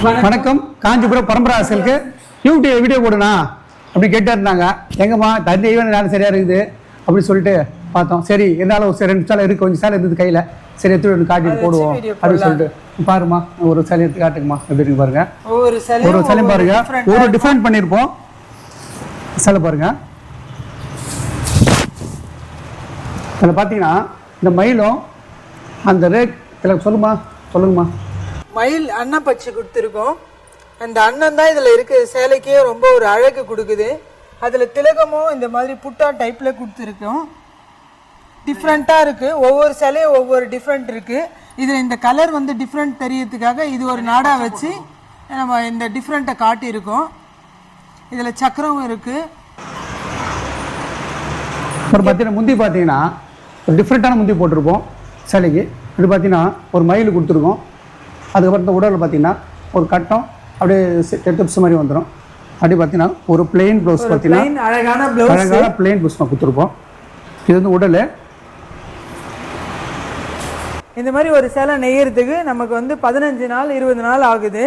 வணக்கம். காஞ்சிபுரம் பரம்பரை அரசலுக்கு YouTube video போடுனா அப்படி கேட்டே இருந்தாங்க. எங்கம்மா தண்ணி நேரம் சரியாக இருக்குது அப்படின்னு சொல்லிட்டு பார்த்தோம். சரி இருந்தாலும் ஒரு 2 சேலை இருக்குது, கொஞ்சம் சேலை இருந்தது கையில். சரி எடுத்து ஒன்று காட்டிட்டு போடுவோம் அப்படின்னு சொல்லிட்டு பாருமா, ஒரு சேலை எடுத்து காட்டுக்குமா எப்படி இருக்கு பாருங்க. ஒரு சேலையும் பாருங்க, ஒரு டிஃப்ரெண்ட் பண்ணியிருப்போம். சேலை பாருங்க. அதில் பார்த்தீங்கன்னா இந்த மயிலும் அந்த ரேக் இதில் சொல்லுங்கம்மா. மயில் அண்ணன் பச்சை கொடுத்துருக்கோம். அந்த அண்ணன் தான் இதில் இருக்க சேலைக்கே ரொம்ப ஒரு அழகு கொடுக்குது. அதில் திலகமும் இந்த மாதிரி புட்டா டைப்பில் கொடுத்துருக்கோம். டிஃப்ரெண்ட்டாக இருக்குது. ஒவ்வொரு சேலையும் ஒவ்வொரு டிஃப்ரெண்ட் இருக்குது. இதில் இந்த கலர் வந்து டிஃப்ரெண்ட் தெரியறதுக்காக இது ஒரு நாடாக வச்சு நம்ம இந்த டிஃப்ரெண்ட்டை காட்டியிருக்கோம். இதில் சக்கரமும் இருக்குது. அப்புறம் பார்த்தீங்கன்னா முந்தி பார்த்தீங்கன்னா ஒரு டிஃப்ரெண்ட்டான முந்தி போட்டிருப்போம் சேலைக்கு. இது பார்த்தீங்கன்னா ஒரு மயில் கொடுத்துருக்கோம். அதுக்கப்புறம் இந்த உடலில் பார்த்தீங்கன்னா ஒரு கட்டம் அப்படியே டெப்ஸ் மாதிரி வந்துடும். அப்படி பார்த்தீங்கன்னா ஒரு பிளெயின் ப்ளவுஸ் பார்த்தீங்கன்னா அழகான பிளெயின் ப்ளவுஸ் நான் கொடுத்துருப்போம். இது வந்து உடல். இந்த மாதிரி ஒரு சேலை நெய்யறதுக்கு நமக்கு வந்து 15 நாள் 20 நாள் ஆகுது.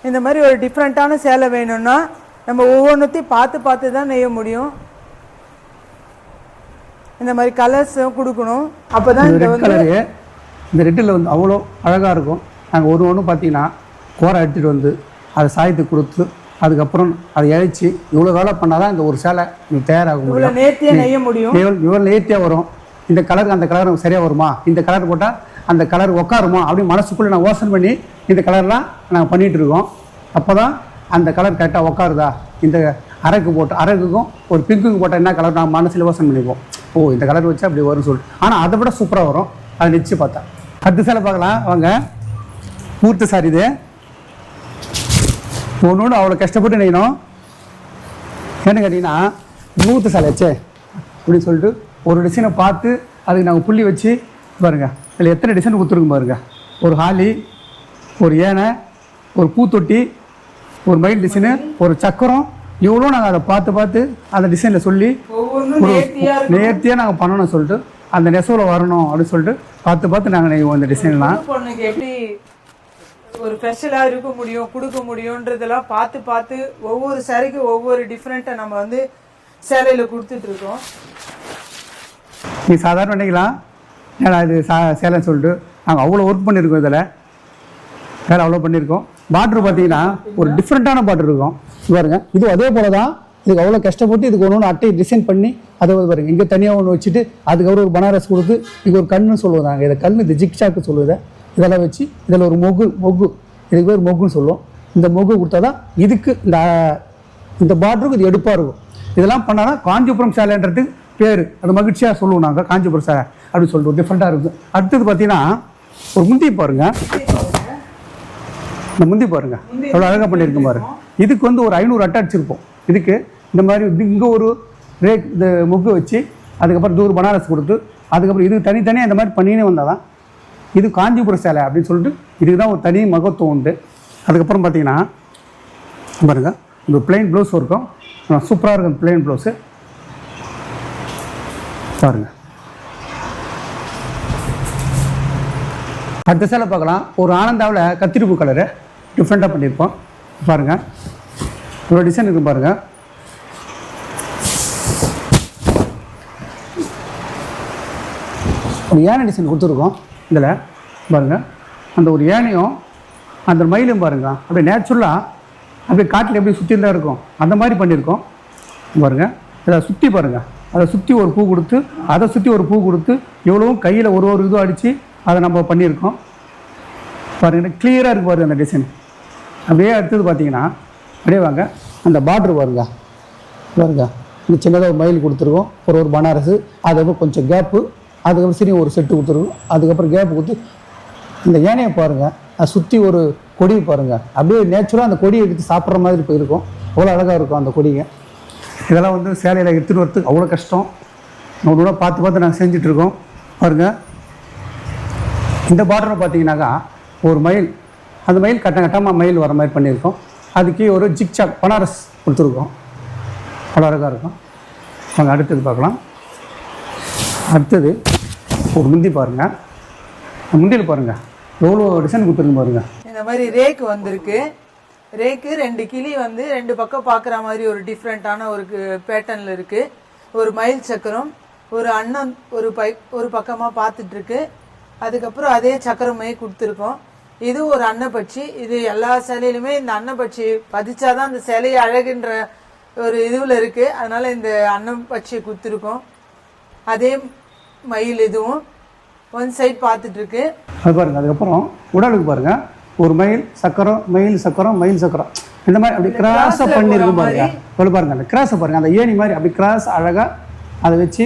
இந்த மாதிரி ஒரு டிஃப்ரெண்ட்டான சேலை வேணும்னா நம்ம ஒவ்வொன்றுத்தையும் பார்த்து தான் நெய்ய முடியும். இந்த மாதிரி கலர்ஸும் கொடுக்கணும். அப்போ தான் இந்த ரெட்டில் வந்து அவ்வளோ அழகாக இருக்கும். நாங்கள் ஒன்று பார்த்தீங்கன்னா கோரை எடுத்துகிட்டு வந்து அதை சாயத்து கொடுத்து அதுக்கப்புறம் அதை இழைச்சி இவ்வளோ வேலை பண்ணால் தான் இந்த ஒரு சேலை தயாராக முடியும். நேர்த்தியாக நெய்ய முடியும். இவ்வளோ நேர்த்தியாக வரும். இந்த கலருக்கு அந்த கலர் சரியாக வருமா, இந்த கலர் போட்டால் அந்த கலர் உட்காருமா அப்படின்னு மனசுக்குள்ளே நான் யோசனை பண்ணி இந்த கலர்லாம் நாங்கள் பண்ணிகிட்டு இருக்கோம். அப்போ தான் அந்த கலர் கரெக்டாக உட்காருதா. இந்த அரகுக்கும் ஒரு பிங்க்குக்கும் போட்டால் என்ன கலர் நான் மனசில் யோசனை பண்ணிப்போம். ஓ இந்த கலர் வச்சு அப்படி வரும்னு சொல்லிட்டு. ஆனால் அதை விட சூப்பராக வரும். அதை நிச்சயம் பார்த்தா அடுத்த சேலை பார்க்கலாம் வாங்க. பூர்த்த சாரி இது ஒன்று அவ்வளோ கஷ்டப்பட்டு நெய்யணும். என்ன கேட்டிங்கன்னா பூர்த்த சேலை வச்சே அப்படின்னு சொல்லிட்டு ஒரு டிசைனை பார்த்து அதுக்கு நாங்கள் புள்ளி வச்சு பாருங்கள். அதில் எத்தனை டிசைன் கொடுத்துருக்கும் பாருங்கள். ஒரு ஹாலி, ஒரு ஏனை, ஒரு பூத்தொட்டி, ஒரு மயில் டிசைனு, ஒரு சக்கரம், இவ்வளோ நாங்கள் அதை பார்த்து அந்த டிசைனில் சொல்லி நேர்த்தியாக நாங்கள் பண்ணணும்னு சொல்லிட்டு அந்த நெசவில் வரணும் அப்படின்னு சொல்லிட்டு பார்த்து நாங்கள் நெய்வோம். இந்த டிசைன்லாம் பொண்ணுக்கு எப்படி ஒரு ஸ்பெஷலாக இருக்க முடியும், கொடுக்க முடியுன்றதெல்லாம் பார்த்து ஒவ்வொரு சேலைக்கு ஒவ்வொரு டிஃப்ரெண்ட்டை நம்ம வந்து சேலையில் கொடுத்துட்ருக்கோம். நீ சாதாரண நினைக்கலாம் ஏன்னா இது சேலைன்னு சொல்லிட்டு நாங்கள் அவ்வளோ ஒர்க் பண்ணியிருக்கோம். இதில் வேலை அவ்வளோ பண்ணியிருக்கோம். பார்ட்ரு பார்த்தீங்கன்னா ஒரு டிஃப்ரெண்ட்டான பார்ட்ரு இருக்கும் பாருங்க. இது அதே போல தான். இதுக்கு அவ்வளோ கஷ்டப்பட்டு இதுக்கு ஒன்று அட்டை டிசைன் பண்ணி அதை பாருங்கள். இங்கே தனியாக ஒன்று வச்சுட்டு அதுக்கப்புறம் ஒரு பனாரஸ் கொடுத்து இதுக்கு ஒரு கண்ணுன்னு சொல்லுவோம். நாங்கள் இதை கண் இது ஜிக்ஷாக்கு சொல்லுவதை இதெல்லாம் வச்சு இதில் ஒரு மொகு இதுக்கு பேர் மொகுன்னு சொல்லுவோம். இந்த மொகு கொடுத்தா தான் இதுக்கு இந்த பார்டருக்கு இது எடுப்பாக இருக்கும். இதெல்லாம் பண்ணால் தான் காஞ்சிபுரம் சேலைன்றதுக்கு பேர். அது மகிழ்ச்சியாக சொல்லுவோம் நாங்கள் காஞ்சிபுரம் சேலை அப்படின்னு சொல்லிட்டு ஒரு டிஃப்ரெண்ட்டாக இருக்குது. அடுத்தது பார்த்தீங்கன்னா ஒரு முந்தி பாருங்கள். இந்த முந்தி பாருங்கள் எவ்வளோ அழகாக பண்ணியிருக்கோம் பாருங்கள். இதுக்கு வந்து ஒரு 500 அட்டை அடிச்சிருப்போம். இதுக்கு இந்த மாதிரி இங்கே ஒரு ரேக் இந்த மொக்கு வச்சு அதுக்கப்புறம் தூர் பனாரஸ் கொடுத்து அதுக்கப்புறம் இது தனித்தனியாக இந்த மாதிரி பண்ணினே வந்தால் தான் இது காஞ்சிபுரம் சேலை அப்படின்னு சொல்லிட்டு இதுக்கு தான் ஒரு தனி மகத்துவம் உண்டு. அதுக்கப்புறம் பார்த்தீங்கன்னா பாருங்கள் இந்த பிளெயின் ப்ளவுஸ் இருக்கும். சூப்பராக இருக்கும் பிளெயின் ப்ளவுஸு பாருங்கள். அடுத்த சேலை பார்க்கலாம். ஒரு ஆனந்தாவில் கத்திரிப்பூ கலரு டிஃப்ரெண்ட்டாக பண்ணியிருப்போம் பாருங்கள். இவ்வளோ டிசைன் இருக்குது பாருங்கள். ஒரு யானை டிசைன் கொடுத்துருக்கோம். இதில் பாருங்கள் அந்த ஒரு யானையும் அந்த மயிலும் பாருங்கள் அப்படியே நேச்சுரலாக அப்படியே காட்டில் எப்படி சுற்றி தான் இருக்கும் அந்த மாதிரி பண்ணியிருக்கோம் பாருங்கள். இதை சுற்றி பாருங்கள். அதை சுற்றி ஒரு பூ கொடுத்து அதை சுற்றி ஒரு பூ கொடுத்து எவ்வளவும் கையில் ஒரு இதுவும் அடித்து அதை நம்ம பண்ணியிருக்கோம் பாருங்கள். கிளியராக இருக்குது பாருங்கள் அந்த டிசைன். அப்படியே அடுத்தது பார்த்தீங்கன்னா அப்படியே வாங்க அந்த பார்ட்ரு பாருங்க. இந்த சின்னதாக ஒரு மயில் கொடுத்துருக்கோம். ஒரு பனாரஸு அதுக்கப்புறம் கொஞ்சம் கேப்பு அதுக்கப்புறம் சரி ஒரு செட்டு கொடுத்துருக்கோம். அதுக்கப்புறம் கேப்பு கொடுத்து இந்த ஏனையை பாருங்கள். அதை சுற்றி ஒரு கொடி பாருங்கள். அப்படியே நேச்சுரலாக அந்த கொடியை எடுத்து சாப்பிட்ற மாதிரி போயிருக்கும். அவ்வளோ அழகாக இருக்கும் அந்த கொடிங்க. இதெல்லாம் வந்து சேலையில் எடுத்துகிட்டு வரத்துக்கு அவ்வளோ கஷ்டம். ஒன்று பார்த்து நாங்கள் செஞ்சிட்ருக்கோம் பாருங்கள். இந்த பார்டரை பார்த்தீங்கன்னாக்கா ஒரு மயில் அந்த மயில் கட்டமாக மயில் வர மாதிரி பண்ணியிருக்கோம். அதுக்கு ஒரு ஜிக்சாக் பனாரஸ் கொடுத்துருக்கோம். அவ்வளோ அழகாக இருக்கும். நாங்கள் அடுத்தது பார்க்கலாம். அடுத்தது ஒரு முந்தி பாருங்கள். முந்தியில் பாருங்கள் எவ்வளோ டிசைன் கொடுத்துருங்க பாருங்கள். இந்த மாதிரி ரேக் வந்திருக்கு. ரேக்கு 2 கிளி வந்து 2 பக்கம் பார்க்குற மாதிரி ஒரு டிஃப்ரெண்ட்டான ஒரு பேட்டர்னில் இருக்குது. ஒரு மயில் சக்கரம், ஒரு அன்னம் ஒரு பக்கமாக பார்த்துட்டு இருக்கு. அதுக்கப்புறம் அதே சக்கரமே கொடுத்துருக்கோம். இது ஒரு அன்னப்பட்சி. இது எல்லா சேலையிலுமே இந்த அன்னப்பட்சி பதிச்சாதான் அந்த சேலையை அழகுன்ற ஒரு இதுவில் இருக்குது. அதனால் இந்த அன்னப்பட்சியை கொடுத்துருக்கோம். அதே மயில் இதுவும் ஒன் சைட் பார்த்துட்டு இருக்கு. அது பாருங்கள். அதுக்கப்புறம் உடலுக்கு பாருங்கள், ஒரு மயில் சக்கரம் மயில் சக்கரம் மயில் சக்கரம் இந்த மாதிரி அப்படி கிராஸாக பண்ணியிருக்கும் பாருங்க. இவ்வளோ பாருங்கள், அந்த கிராஸை பாருங்கள், அந்த ஏணி மாதிரி அப்படி கிராஸ் அழகாக அதை வச்சு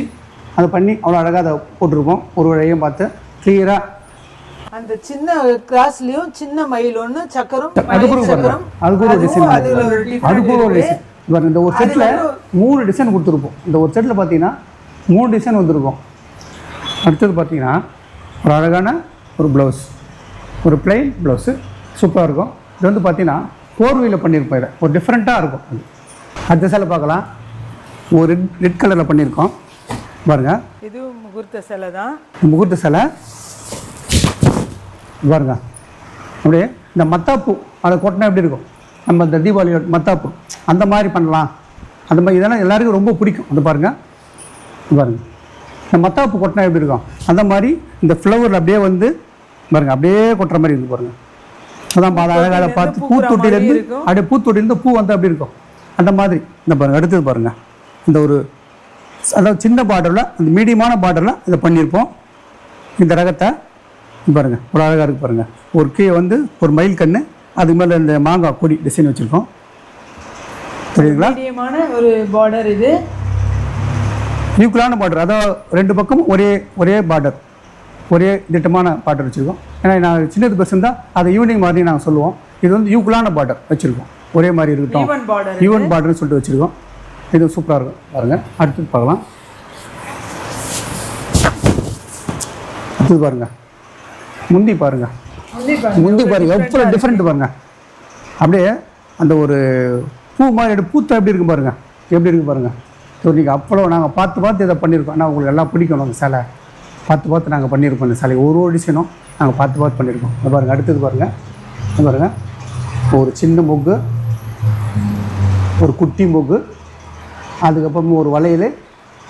அதை பண்ணி அவ்வளோ அழகாக அதை போட்டிருப்போம். ஒரு வழியும் பார்த்து கிளியராக அந்த சின்ன கிராஸ்லயும் சின்ன மயில் ஒன்று சக்கரம் அதுக்கு ஒரு டிசைன், அதுக்கு ஒரு டிசைன். இந்த ஒரு செட்டில் 3 டிசைன் கொடுத்துருப்போம். இந்த ஒரு செட்டில் பார்த்தீங்கன்னா 3 டிசைன் வந்துருக்கும். அடுத்தது பார்த்தீங்கன்னா ஒரு அழகான ஒரு ப்ளவுஸ், ஒரு பிளைன் ப்ளவுஸு சூப்பராக இருக்கும். இது வந்து பார்த்தீங்கன்னா 4 பண்ணியிருப்போம். இதை ஒரு டிஃப்ரெண்ட்டாக இருக்கும். அது அடுத்த சேலை பார்க்கலாம். ஒரு ரெட் கலரில் பண்ணியிருக்கோம் பாருங்கள். இது முகூர்த்த சேலை தான். முகூர்த்த சேலை பாருங்க. அப்படியே இந்த மத்தாப்பூ அதை கொட்டினா எப்படி இருக்கும், நம்ம இந்த தீபாவளி மத்தாப்பூ அந்த மாதிரி பண்ணலாம். அந்த மாதிரி இதெல்லாம் எல்லாருக்கும் ரொம்ப பிடிக்கும். அது பாருங்கள், பாருங்கள் இந்த மத்தாப்பூ கொட்டினா எப்படி இருக்கும் அந்த மாதிரி இந்த ஃப்ளவரில் அப்படியே வந்து பாருங்கள் அப்படியே கொட்டுற மாதிரி இருக்கு பாருங்கள். அதான் அழகாக பார்த்து பூத்தொட்டிலேருந்து அப்படியே பூத்தொட்டிலேருந்து பூ வந்து அப்படி இருக்கும் அந்த மாதிரி. இந்த பாருங்கள். அடுத்தது பாருங்கள், இந்த ஒரு அதாவது சின்ன பார்டரில் இந்த மீடியமான பார்டரில் இதை பண்ணியிருப்போம். இந்த ரகத்தை பாருங்கள் ஒரு அழகாக இருக்குது பாருங்கள். ஒரு கீழே வந்து ஒரு மயில் கண்ணு, அதுக்கு மேலே இந்த மாங்காய் கொடி டிசைன் வச்சுருக்கோம். சரிங்களா? மீடியமான ஒரு பார்டர். இது ஈக்குவலான பார்டர், அதாவது 2 பக்கமும் ஒரே பார்டர், ஒரே திட்டமான பார்டர் வச்சுருக்கோம். ஏன்னா நான் சின்னது பர்சன் தான் அதை ஈவினிங் மாதிரி நாங்கள் சொல்லுவோம். இது வந்து ஈக்குவலான பார்டர் வச்சுருக்கோம், ஒரே மாதிரி இருக்கட்டும், ஈவன் பார்டர்னு சொல்லிட்டு வச்சுருக்கோம். இது சூப்பராக இருக்கும் பாருங்கள். அடுத்தது பார்க்கலாம். அடுத்தது பாருங்கள், முந்தி பாருங்கள். முந்தி பாருங்கள் எவ்வளோ டிஃப்ரெண்ட் பாருங்கள். அப்படியே அந்த ஒரு பூ மாதிரி பூத்த எப்படி இருக்கும் பாருங்கள், எப்படி இருக்குது பாருங்கள். ஸோ நீங்கள் அவ்வளோ நாங்கள் பார்த்து இதை பண்ணியிருக்கோம். ஆனால் உங்களுக்கு எல்லாம் பிடிக்கணும். அந்த சேலை பார்த்து நாங்கள் பண்ணியிருக்கோம். இந்த சேலை ஒரு டிசைனும் நாங்கள் பார்த்து பண்ணியிருக்கோம். இந்த பாருங்கள். அடுத்தது பாருங்கள், இந்த பாருங்கள் ஒரு சின்ன மொக்கு, ஒரு குட்டி மொக்கு, அதுக்கப்புறம் ஒரு வளையல்,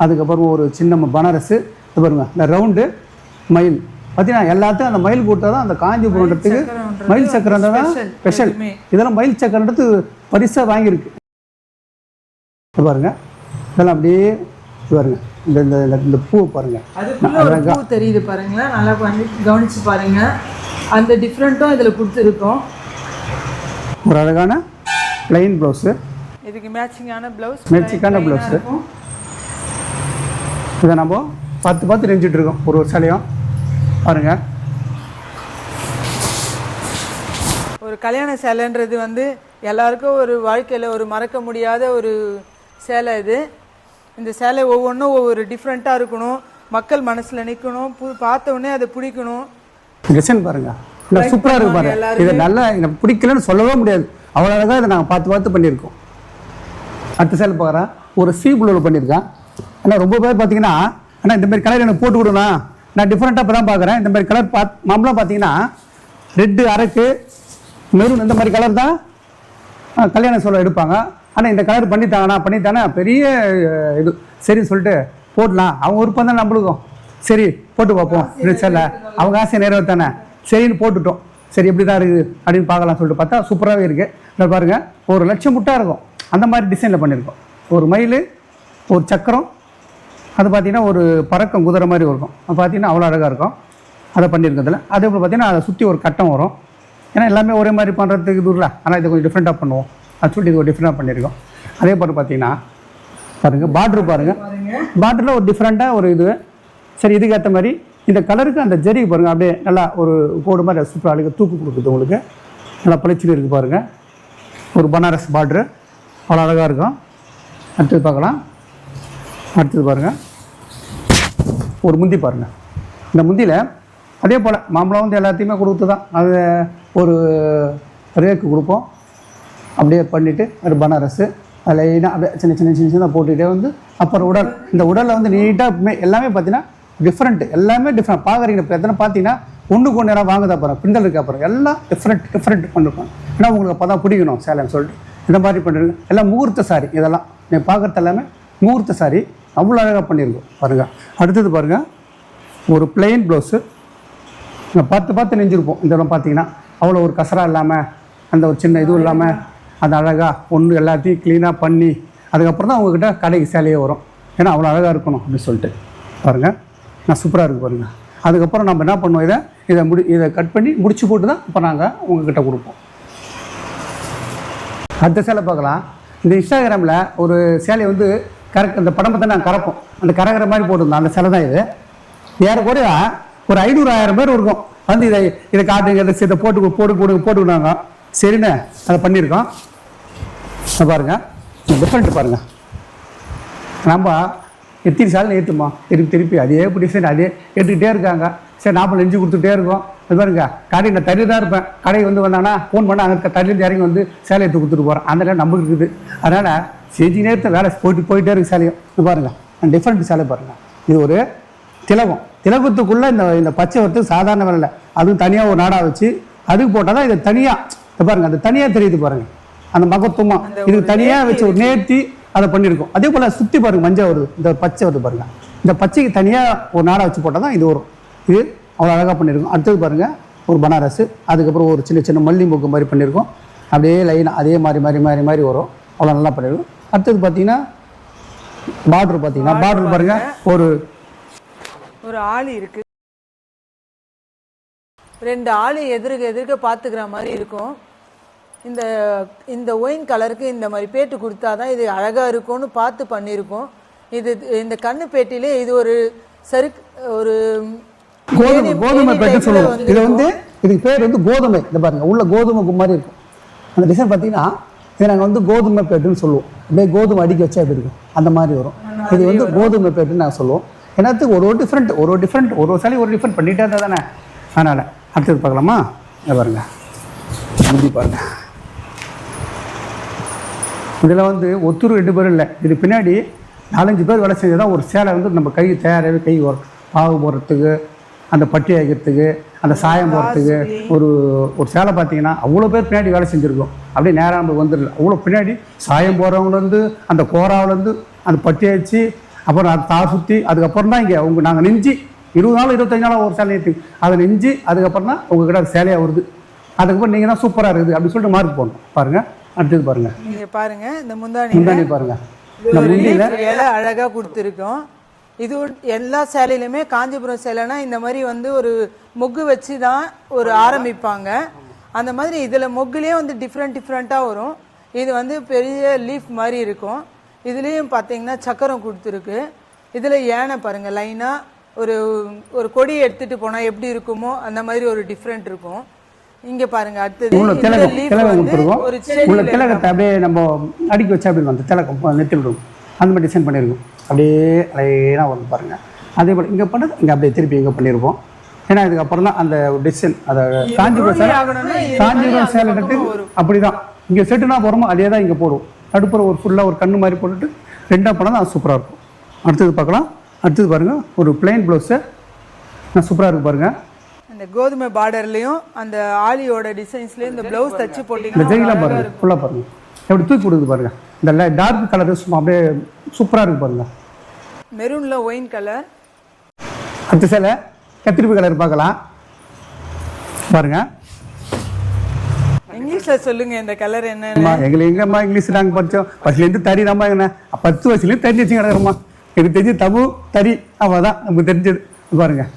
அதுக்கப்புறம் ஒரு சின்ன பனாரஸு. இது பாருங்கள் இந்த ரவுண்டு மயில் பார்த்தீங்கன்னா எல்லாத்தையும் அந்த மயில் கொடுத்தா தான் அந்த காஞ்சிபுரத்துக்கு மயில் சக்கரம் தான் ஸ்பெஷல். இதெல்லாம் மயில் சக்கரன்றது பரிசாக வாங்கியிருக்கு. பாருங்கள் இதெல்லாம் அப்படியே பாருங்க. இந்த பூ பாருங்க, பூ தெரியுது பாருங்களா, நல்லா கவனிச்சு பாருங்க. அந்த டிஃப்ரெண்ட்டும் இதில் கொடுத்துருக்கோம். ஒரு அழகான பிளைன் ப்ளவுஸு, இதுக்கு மேட்சிங்கான ப்ளவுஸு. இதை நம்ம பார்த்து நெஞ்சிட்டு இருக்கோம் ஒரு சேலையும் பாருங்க. ஒரு கல்யாண சேலைன்றது வந்து எல்லாருக்கும் ஒரு வாழ்க்கையில் ஒரு மறக்க முடியாத ஒரு சேலை இது. இந்த சேலை ஒவ்வொன்றும் ஒவ்வொரு டிஃப்ரெண்ட்டாக இருக்கணும், மக்கள் மனசில் நிற்கணும், பார்த்த உடனே அதை பிடிக்கணும். டிசைன் பாருங்கள், இல்லை சூப்பராக இருக்குது பாருங்கள். இதை நல்லா எனக்கு பிடிக்கலன்னு சொல்லவே முடியாது, அவ்வளோ அழகாக இதை நாங்கள் பார்த்து பண்ணியிருக்கோம். அடுத்த சேலை பார்க்குறேன், ஒரு சீ ப்ளூவில் பண்ணியிருக்கேன். ஆனால் ரொம்ப பேர் பார்த்தீங்கன்னா ஆனால் இந்த மாதிரி கலர் எனக்கு போட்டு கொடுங்க, நான் டிஃப்ரெண்ட்டாக இப்போ தான் பார்க்குறேன். இந்த மாதிரி கலர் மாம்பழம் பார்த்தீங்கன்னா ரெட்டு அரக்கு மெரூன் இந்த மாதிரி கலர் தான் கல்யாண சோலை எடுப்பாங்க. ஆனால் இந்த கலர் பண்ணித்தானே பெரிய இது சரின்னு சொல்லிட்டு போடலாம். அவங்க விருப்பம் தான் நம்மளுக்கும், சரி போட்டு பார்ப்போம் சேலை, அவங்க ஆசை நிறைவேற்றானே சரின்னு போட்டுட்டோம். சரி எப்படி தான் இருக்குது அப்படின்னு பார்க்கலாம் சொல்லிட்டு பார்த்தா சூப்பராகவே இருக்குது. இதை பாருங்கள், ஒரு லட்சம் முட்டாக இருக்கும் அந்த மாதிரி டிசைனில் பண்ணியிருக்கோம். ஒரு மயில், ஒரு சக்கரம், அது பார்த்திங்கன்னா ஒரு பறக்கம் குதிரை மாதிரி இருக்கும். அது பார்த்திங்கன்னா அவ்வளோ அழகாக இருக்கும். அதை பண்ணியிருக்கிறதுல அதே போல் பார்த்திங்கன்னா அதை சுற்றி ஒரு கட்டம் வரும். ஏன்னா எல்லாமே ஒரே மாதிரி பண்ணுறதுக்கு தூரல, ஆனால் இதை கொஞ்சம் டிஃப்ரெண்ட்டாக பண்ணுவோம். அது சொல்லிட்டு இது ஒரு டிஃப்ரெண்ட்டாக பண்ணியிருக்கோம். அதே போல் பார்த்திங்கன்னா பாருங்கள் பார்ட்ரு பாருங்கள், பார்டரில் ஒரு டிஃப்ரெண்ட்டாக ஒரு இது. சரி இதுக்கு ஏற்ற மாதிரி இந்த கலருக்கு அந்த ஜெரி பாருங்கள் அப்படியே நல்லா ஒரு கோடு மாதிரி சூப்பராக அழகாக தூக்கு கொடுக்குது உங்களுக்கு. நல்லா பளிச்சுட்டு இருக்குது பாருங்கள். ஒரு பனாரஸ் பார்ட்ரு அவ்வளோ அழகாக இருக்கும். அடுத்தது பார்க்கலாம். அடுத்தது பாருங்கள், ஒரு முந்தி பாருங்கள். இந்த முந்தியில் அதே போல் மாம்பழம் வந்து எல்லாத்தையுமே கொடுத்து தான் அது ஒரு ரேக்கு கொடுப்போம். அப்படியே பண்ணிவிட்டு ஒரு பனாரஸு அதில் அப்படியே சின்ன போட்டுகிட்டே வந்து அப்புறம் உடல், இந்த உடலில் வந்து நீட்டாக எல்லாமே பார்த்தீங்கன்னா டிஃப்ரெண்ட்டு, எல்லாமே டிஃப்ரெண்ட் பார்க்குறீங்க. இப்போ எத்தனை பார்த்தீங்கன்னா ஒன்றுக்கு ஒன்று எல்லாம் வாங்குதா அப்புறம் பிந்தல் இருக்கா அப்புறம் எல்லாம் டிஃப்ரெண்ட் பண்ணிருப்போம். ஏன்னா உங்களுக்கு அப்போ தான் பிடிக்கணும் சேலைன்னு சொல்லிட்டு இந்த மாதிரி பண்ணிருக்கு. எல்லாம் முகூர்த்த சாரி, இதெல்லாம் நீங்கள் பார்க்குறது எல்லாமே முகூர்த்த சாரி, அவ்வளோ அழகாக பண்ணியிருக்கோம் பாருங்கள். அடுத்தது பாருங்கள், ஒரு பிளெயின் ப்ளவுஸு பார்த்து நெஞ்சிருப்போம். இதெல்லாம் பார்த்தீங்கன்னா அவ்வளோ ஒரு கசரா இல்லாமல், அந்த ஒரு சின்ன இதுவும் இல்லாமல், அது அழகாக ஒன்று எல்லாத்தையும் க்ளீனாக பண்ணி அதுக்கப்புறம் தான் உங்கள்கிட்ட கடைக்கு சேலையே வரும். ஏன்னா அவ்வளோ அழகாக இருக்கணும் அப்படின்னு சொல்லிட்டு பாருங்கள். நான் சூப்பராக இருக்குது பாருங்கள். அதுக்கப்புறம் நம்ம என்ன பண்ணுவோம், இதை கட் பண்ணி முடிச்சு போட்டு தான் இப்போ நாங்கள் உங்கள்கிட்ட கொடுப்போம். அடுத்த சேலை பார்க்கலாம். இந்த இன்ஸ்டாகிராமில் ஒரு சேலை வந்து அந்த படம் பார்த்து நாங்கள் கறப்போம், அந்த கறக்கிற மாதிரி போட்டிருந்தோம். அந்த சேலை தான் இது. ஏறக்குறைய ஒரு 500-1000 பேர் இருக்கும் வந்து இதை காட்டுங்க, இதை போட்டுக்கிட்டாங்க. சரிண்ணே அதை பண்ணியிருக்கோம். பாருங்கள், டிஃப்ரெண்ட் பாருங்கள். நம்ம எத்தனை சாலை ஏற்றுமா திருப்பி அதே டிசைன் அதே ஏற்றுக்கிட்டே இருக்காங்க. சரி நாற்பது நெஞ்சு கொடுத்துட்டே இருக்கோம். அது பாருங்க, கடை நான் தள்ளி தான் இருப்பேன். கடைக்கு வந்து வந்தாங்கன்னா ஃபோன் பண்ணால் அங்கே தள்ளிலேருந்து இறங்கி வந்து சேலை எடுத்து கொடுத்துட்டு போகிறேன். அந்த நேரம் நமக்கு இருக்குது. அதனால் செஞ்சு நேரத்தை வேலை போயிட்டே இருக்குது சேலையும். இது பாருங்கள், டிஃப்ரெண்ட் சேலை பாருங்கள். இது ஒரு திலகத்துக்குள்ளே இந்த பச்சை வரத்துக்கு சாதாரண வேலை இல்லை. அதுவும் தனியாக ஒரு நாடாக வச்சு அதுக்கு போட்டால் தான் இது தனியாக பாருங்கள், அது தனியாக தெரியுது பாருங்கள். அந்த மகத்துவமாக இதுக்கு தனியாக வச்சு ஒரு நேர்த்தி அதை பண்ணியிருக்கோம். அதே போல் சுற்றி பாருங்கள், மஞ்சள் வருது, இந்த பச்சை வருது பாருங்கள். இந்த பச்சைக்கு தனியாக ஒரு நாடை வச்சு போட்டால் தான் இது வரும். இது அவ்வளோ அழகாக பண்ணியிருக்கோம். அடுத்தது பாருங்கள், ஒரு பனாரஸ், அதுக்கப்புறம் ஒரு சின்ன மல்லி மூக்கு மாதிரி பண்ணியிருக்கோம். அப்படியே லைனாக அதே மாதிரி வரும். அவ்வளோ நல்லா பண்ணியிருக்கோம். அடுத்தது பார்த்தீங்கன்னா பார்டர் பாருங்கள், ஒரு ஆளி இருக்குது, 2 ஆளி எதிர்க்க பார்த்துக்கிற மாதிரி இருக்கும். இந்த ஒயின் கலருக்கு இந்த மாதிரி பேட்டு கொடுத்தா தான் இது அழகாக இருக்கும்னு பார்த்து பண்ணியிருக்கோம். இந்த கண்ணு பேட்டிலே இது ஒரு கோதுமை பேட்டு சொல்லுவோம். இது வந்து இதுக்கு பேர் வந்து கோதுமை. இந்த பாருங்க, உள்ள கோதுமை மாதிரி இருக்கும். அந்த டிசைன் பார்த்தீங்கன்னா இதை நாங்கள் வந்து கோதுமை பேட்டுன்னு சொல்லுவோம். அப்படியே கோதுமை அடிக்க வச்சா எப்படி இருக்கும் அந்த மாதிரி வரும். இது வந்து கோதுமை பேட்டுன்னு நாங்கள் சொல்லுவோம். என்னத்துக்கு ஒரு டிஃப்ரெண்ட் ஒரு சாலி ஒரு டிஃப்ரெண்ட் பண்ணிகிட்டே இருந்தால் தானே. அதனால் அடுத்தது பார்க்கலாமா? இதை பாருங்க, முந்தி பாருங்க. இதில் வந்து ஒருத்தர் 2 பேரும் இல்லை, இது பின்னாடி 4-5 பேர் வேலை செஞ்சு தான் ஒரு சேலை வந்து நம்ம கை தயாராகவே கை வரும். பாகு போடுறதுக்கு, அந்த பட்டி ஆகிறதுக்கு, அந்த சாயம் போடுறதுக்கு. ஒரு சேலை பார்த்தீங்கன்னா அவ்வளோ பேர் பின்னாடி வேலை செஞ்சுருக்கோம். அப்படியே நேராக நம்ம வந்துடல. அவ்வளோ பின்னாடி சாயம் போடுறவங்கலேருந்து, அந்த கோராவிலேருந்து, அந்த பட்டி ஆச்சு, அப்புறம் அதை தார் சுற்றி, அதுக்கப்புறம் தான் இங்கே நாங்கள் நெஞ்சு 20 நாள் 25 நாளாக ஒரு சேலை ஏற்றி அதை நெஞ்சு அதுக்கப்புறம் தான் உங்ககிட்ட அது சேலையாக வருது. அதுக்கப்புறம் நீங்கள் தான் சூப்பராக இருக்குது அப்படின்னு சொல்லிட்டு மார்க் போடணும். பாருங்கள், அடுத்தது பாருங்கள். நீங்கள் பாருங்கள், இந்த முந்தானி பாருங்கள், இந்த முந்தியில் இலை அழகாக கொடுத்துருக்கோம். இது எல்லா சேலையிலுமே காஞ்சிபுரம் சேலைனா இந்த மாதிரி வந்து ஒரு மொக்கு வச்சு தான் ஆரம்பிப்பாங்க. அந்த மாதிரி இதில் மொக்குலேயே வந்து டிஃப்ரெண்ட்டாக வரும். இது வந்து பெரிய லீஃப் மாதிரி இருக்கும். இதுலேயும் பார்த்தீங்கன்னா சக்கரம் கொடுத்துருக்கு. இதில் யானை பாருங்கள், லைனாக ஒரு கொடியை எடுத்துகிட்டு போனால் எப்படி இருக்குமோ அந்த மாதிரி ஒரு டிஃப்ரெண்ட் இருக்கும். இங்கே பாருங்க, அடுத்தது உள்ள திலகத்தை அப்படியே நம்ம அடுக்கி வச்சா அப்படி அந்த திலகம் நெத்தி விடும். அந்த மாதிரி டிசைன் பண்ணியிருக்கோம். அப்படியே லைனாக வந்து பாருங்கள். அதே போல் இங்கே பண்ணது இங்கே அப்படியே திருப்பி இங்கே பண்ணியிருப்போம். ஏன்னா இதுக்கப்புறம் தான் அந்த டிசைன் அதை காஞ்சிபுரம் சேலை எடுத்து அப்படி தான் இங்கே செட்டுனா போகிறோமோ அதே தான் இங்கே போடுவோம். அடுப்புற ஒரு ஃபுல்லாக ஒரு கண்ணு மாதிரி போட்டுட்டு 2ஆக பண்ணால் தான் அது சூப்பராக இருக்கும். அடுத்தது பார்க்கலாம். அடுத்தது பாருங்கள், ஒரு பிளைன் ப்ளவுஸு நான் சூப்பராக இருக்குது பாருங்கள். அந்த கோதுமை பார்டர்லையும் அந்த ஆலியோட டிசைன்ஸ்லேயும் இந்த ப்ளவுஸ் தச்சு போட்டிங்கன்னா ஜெயிலாம் பாருங்கள், ஃபுல்லாக பாருங்கள் எப்படி தூக்கி கொடுக்குது பாருங்கள். இந்த டார்க் கலர் சும்மா அப்படியே சூப்பராக இருக்குது பாருங்கள். மெரூனில் ஒயின் கலர். அடுத்த சேலை கத்திரிப்பு கலர் பார்க்கலாம் பாருங்கள். இங்கிலீஷில் சொல்லுங்க இந்த கலர் என்ன? எங்களுக்கு எங்கம்மா இங்கிலீஷ் நாங்கள் படித்தோம். ஃபஸ்ட்லேருந்து தறி நம்ம என்ன 10 வயசுலேருந்து தெரிஞ்சு வச்சு கிடக்குறோம்மா. எனக்கு தெரிஞ்சு தமிழ் தறி அவள் தான் நமக்கு தெரிஞ்சது. பாருங்கள்,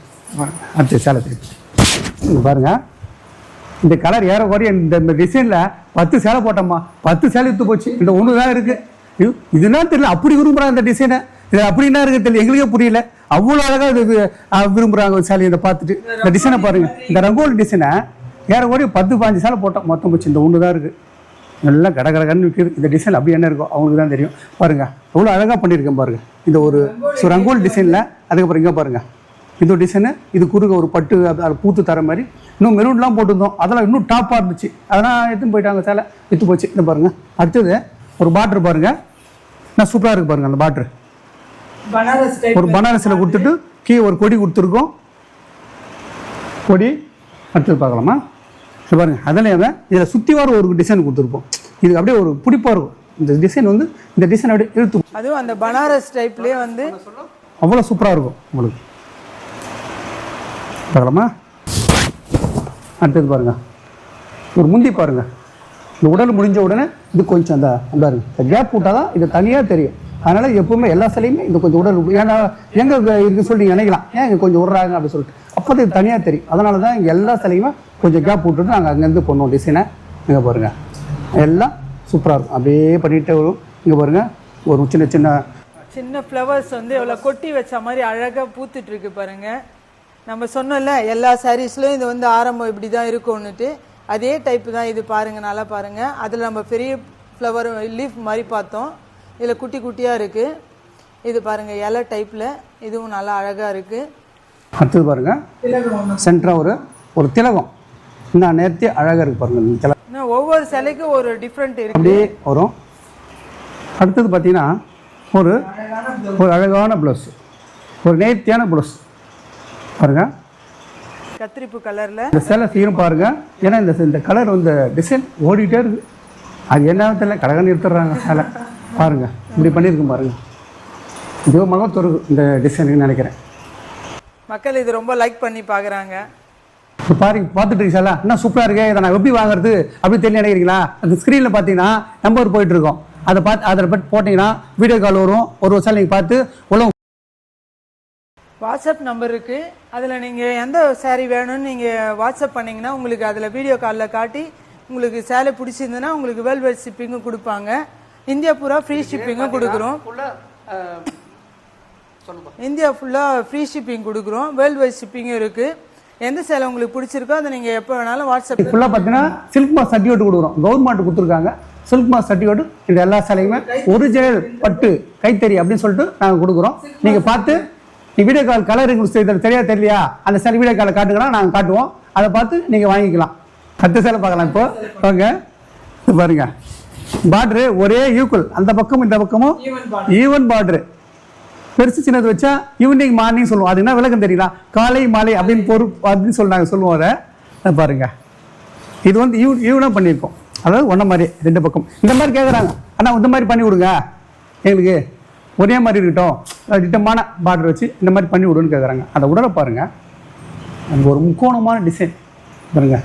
அடுத்த சேலை திருப்பி பாருங்கள். இந்த கலர் ஏறக்குறைய இந்த டிசைனில் 10 சேலை போட்டோம்மா. 10 சேலை எடுத்து போச்சு. இந்த ஒன்று தான் இருக்குது. இதுதான் தெரியல, அப்படி விரும்புகிறாங்க இந்த டிசைனை. இது அப்படின்னா இருக்குது தெரியல, எங்களுக்கே புரியல. அவ்வளோ அழகாக இது விரும்புகிறாங்க ஒரு சேலை. இதை பார்த்துட்டு இந்த டிசைனை பாருங்கள். இந்த ரங்கோலி டிசைனை ஏறக்குறைய 10-15 சேலை போட்டோம், மொத்தம் போச்சு. இந்த ஒன்று தான் இருக்குது. நல்லா கடகடன்னு விற்கிது. இந்த டிசைன் அப்படி என்ன இருக்கும் அவங்களுக்கு தான் தெரியும். பாருங்கள் எவ்வளோ அழகாக பண்ணியிருக்கேன் பாருங்கள். இந்த ஒரு ரங்கோலி டிசைனில். அதுக்கப்புறம் இங்கே பாருங்கள், இந்த டிசைனு இது குறுக்க ஒரு பட்டு அதை பூத்து தர மாதிரி இன்னும் மெரூன்லாம் போட்டிருந்தோம். அதெல்லாம் இன்னும் டாப்பாக இருந்துச்சு. அதெல்லாம் எடுத்துன்னு போயிட்டாங்க, சேலை விற்று போச்சு. இந்த பாருங்கள். அடுத்தது ஒரு பாட்ரு பாருங்கள், நான் சூப்பராக இருக்குது பாருங்கள். அந்த பாட்ரு ஒரு பனாரஸில் கொடுத்துட்டு கீழே ஒரு கொடி கொடுத்துருக்கோம். கொடி அடுத்தது பார்க்கலாமா? இது பாருங்கள், அதில் இதில் சுற்றி வர ஒரு டிசைன் கொடுத்துருப்போம். இது அப்படியே ஒரு பிடிப்பாக இருக்கும். இந்த டிசைன் வந்து இந்த டிசைன் அப்படியே இழுத்து, அதுவும் அந்த பனாரஸ் டைப்லேயே வந்து அவ்வளோ சூப்பராக இருக்கும் உங்களுக்கு. பார்க்கலாமா? அடுத்தது பாருங்கள், ஒரு முந்தி பாருங்கள். இந்த உடல் முடிஞ்ச உடனே இது கொஞ்சம் அந்த இந்த கேப் விட்டால் தான் இது தனியாக தெரியும். அதனால் எப்போவுமே எல்லா சிலையுமே இந்த கொஞ்சம் உடல் ஏன்னா எங்கே இருக்குன்னு சொல்லி நினைக்கலாம், ஏன் இங்கே கொஞ்சம் விட்றாங்க அப்படின்னு சொல்லிட்டு, அப்போ இது தனியாக தெரியும். அதனால தான் இங்கே எல்லா சிலையுமே கொஞ்சம் கேப் விட்டுட்டு நாங்கள் அங்கேருந்து பண்ணுவோம் டிசைனை. இங்கே பாருங்கள், எல்லாம் சூப்பராக இருக்கும். அப்படியே பண்ணிகிட்டே வரும். இங்கே பாருங்கள், ஒரு சின்ன சின்ன சின்ன ஃப்ளவர்ஸ் வந்து எவ்வளோ கொட்டி வச்ச மாதிரி அழகாக பூத்துட்ருக்கு பாருங்கள். நம்ம சொன்னோம்ல எல்லா சாரீஸ்லையும் இது வந்து ஆரம்பம் இப்படி தான் இருக்கும்னுட்டு, அதே டைப்பு தான் இது பாருங்கள், நல்லா பாருங்கள். அதில் நம்ம பெரிய ஃப்ளவர் லீஃப் மாதிரி பார்த்தோம், இதில் குட்டி குட்டியாக இருக்குது. இது பாருங்கள் இலை டைப்பில், இதுவும் நல்லா அழகாக இருக்குது. அடுத்தது பாருங்கள், சென்டராக ஒரு திலகம் இன்னும் நேர்த்தி அழகாக இருக்குது பாருங்கள். இந்த திலகம் இன்னும் ஒவ்வொரு சிலைக்கும் ஒரு டிஃப்ரெண்ட் இருக்குது, அப்படியே வரும். அடுத்தது பார்த்தீங்கன்னா ஒரு அழகான ப்ளவுஸ், ஒரு நேர்த்தியான ப்ளவுஸ் பாருங்கள், கத்திரிப்பு கலரில். இந்த சேலை சீரும் பாருங்கள், ஏன்னா இந்த கலர் வந்து டிசைன் ஓடிட்டே இருக்குது. அது என்ன தெரியல, கடகன்னு எடுத்துடுறாங்க சேலை பாருங்கள். இப்படி பண்ணியிருக்கும் பாருங்கள். இதுவும் மகத்தொரு இந்த டிசைனுன்னு நினைக்கிறேன். மக்கள் இது ரொம்ப லைக் பண்ணி பார்க்குறாங்க. இப்போ பாருங்க, பார்த்துட்டு இருக்கீங்களா, என்ன சூப்பராக இருக்கே, இதை நான் எப்படி வாங்குறது அப்படின்னு தெரிய நினைக்கிறீங்களா? அந்த ஸ்க்ரீனில் பார்த்தீங்கன்னா நம்பர் போயிட்டுருக்கோம், அதை பார்த்து அதில் பற்றி போட்டிங்கன்னா வீடியோ கால் வரும். ஒரு சார் நீங்கள் பார்த்து உள்ள வாட்ஸ்அப் நம்பர் இருக்குது, அதில் நீங்கள் எந்த சேரீ வேணும்னு நீங்கள் வாட்ஸ்அப் பண்ணிங்கன்னா உங்களுக்கு அதில் வீடியோ காலில் காட்டி உங்களுக்கு சேலை பிடிச்சிருந்துன்னா உங்களுக்கு வேர்ல்டு வைட் ஷிப்பிங்கும் கொடுப்பாங்க. இந்தியா பூரா ஃப்ரீ ஷிப்பிங்கும் கொடுக்குறோம். இந்தியா ஃபுல்லாக ஃப்ரீ ஷிப்பிங் கொடுக்குறோம், வேர்ல்டு வைட் ஷிப்பிங்கும் இருக்குது. எந்த சேலை உங்களுக்கு பிடிச்சிருக்கோ அதை நீங்கள் எப்போ வேணாலும் வாட்ஸ்அப். ஃபுல்லாக பார்த்தீங்கன்னா சில்க் மார்க் சர்டிஃபிகேட் கொடுக்குறோம், கவர்மெண்ட் கொடுத்துருக்காங்க. சில்க் மார்க் சர்டிஃபிகேட் இந்த எல்லா சேலையுமே ஒரிஜினல் பட்டு கைத்தறி அப்படின்னு சொல்லிட்டு நாங்கள் கொடுக்குறோம். நீங்கள் பார்த்து நீங்கள் வீடியோ கால் கலர் உங்களுக்கு தெரியா தெரியலையா, அந்த சேலை வீடியோ காலை காட்டுங்கன்னா நாங்கள் காட்டுவோம், அதை பார்த்து நீங்கள் வாங்கிக்கலாம். அடுத்த சேலை பார்க்கலாம். இப்போ வாங்க, பாருங்க, பார்டரு ஒரே ஈக்குவல், அந்த பக்கமும் இந்த பக்கமும் ஈவன் பார்டரு. பெருசு சின்னது வச்சா ஈவினிங் மார்னிங் சொல்லுவோம், அது என்ன விளக்கம் தெரியல, காலை மாலை அப்படின்னு சொல்லி நாங்கள் சொல்லுவோம். அதை பாருங்க, இது வந்து ஈவனாக பண்ணியிருக்கோம், அதாவது ஒன்றை மாதிரி ரெண்டு பக்கம் இந்த மாதிரி கேட்குறாங்க. ஆனால் இந்த மாதிரி பண்ணி விடுங்க, எங்களுக்கு ஒரே மாதிரி இருக்கட்டும், திட்டமான பார்டர் வச்சு இந்த மாதிரி பண்ணி விடுன்னு கேட்குறாங்க. அந்த உடலை பாருங்கள், அது ஒரு முக்கோணமான டிசைன் பாருங்க,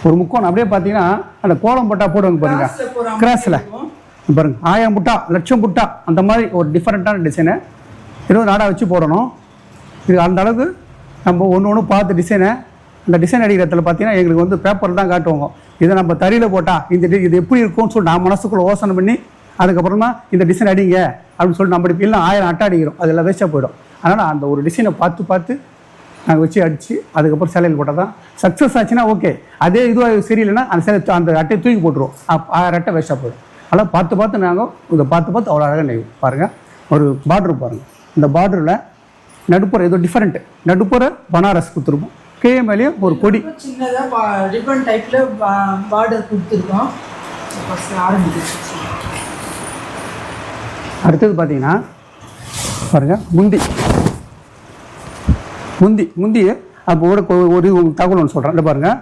ஒரு முக்கோணம். அப்படியே பார்த்தீங்கன்னா அந்த கோலம் போட்டா போடுவாங்க பாருங்க, கிராஸில் பாருங்க, 1000 புட்டா 1,00,000 புட்டா அந்த மாதிரி ஒரு டிஃப்ரெண்ட்டான டிசைனை 20 நாடாக வச்சு போடணும். இது அந்த அளவுக்கு நம்ம ஒன்று பார்த்து டிசைனை அந்த டிசைன் அடிக்கிற இடத்துல பார்த்தீங்கன்னா எங்களுக்கு வந்து பேப்பர் தான் காட்டுவாங்க. இதை நம்ம தறியில் போட்டால் இது எப்படி இருக்கும்னு சொல்லி நான் மனசுக்குள்ளே யோசனை பண்ணி அதுக்கப்புறமா இந்த டிசைன் அடிங்க அப்படின்னு சொல்லி நம்ம இல்லை 1000 அட்டை அடிக்கிறோம், அதெல்லாம் வேஸ்ட்டாக போயிடும். அதனால் அந்த ஒரு டிசைனை பார்த்து நாங்கள் வச்சு அடித்து அதுக்கப்புறம் சேலையில் போட்டால் தான் சக்ஸஸ் ஆச்சுன்னா ஓகே. அதே இதுவாக சரியில்லைன்னா அந்த சேலை அந்த அட்டையை தூக்கி போட்டுருவோம், 1000 அட்டை வேஸ்ட்டாக போயிடும். அதெல்லாம் பார்த்து நாங்கள் இதை பார்த்து அவ்வளோ அழகாக நெய்வோம். பாருங்கள், ஒரு பார்டர் பாருங்கள், இந்த பார்டரில் நடுப்புற ஏதோ டிஃப்ரெண்ட்டு, நடுப்புற பனாரஸ் கொடுத்துருப்போம், கீழே மேலேயும் ஒரு கொடி சின்னதாக ரிப்பன் டைப்பில் பார்டர் கொடுத்துருக்கோம். அடுத்தது பார்த்தீங்கன்னா பாருங்கள், முந்தி அப்போ ஒரு தகவல் ஒன்று சொல்கிறேன். இந்த பாருங்கள்,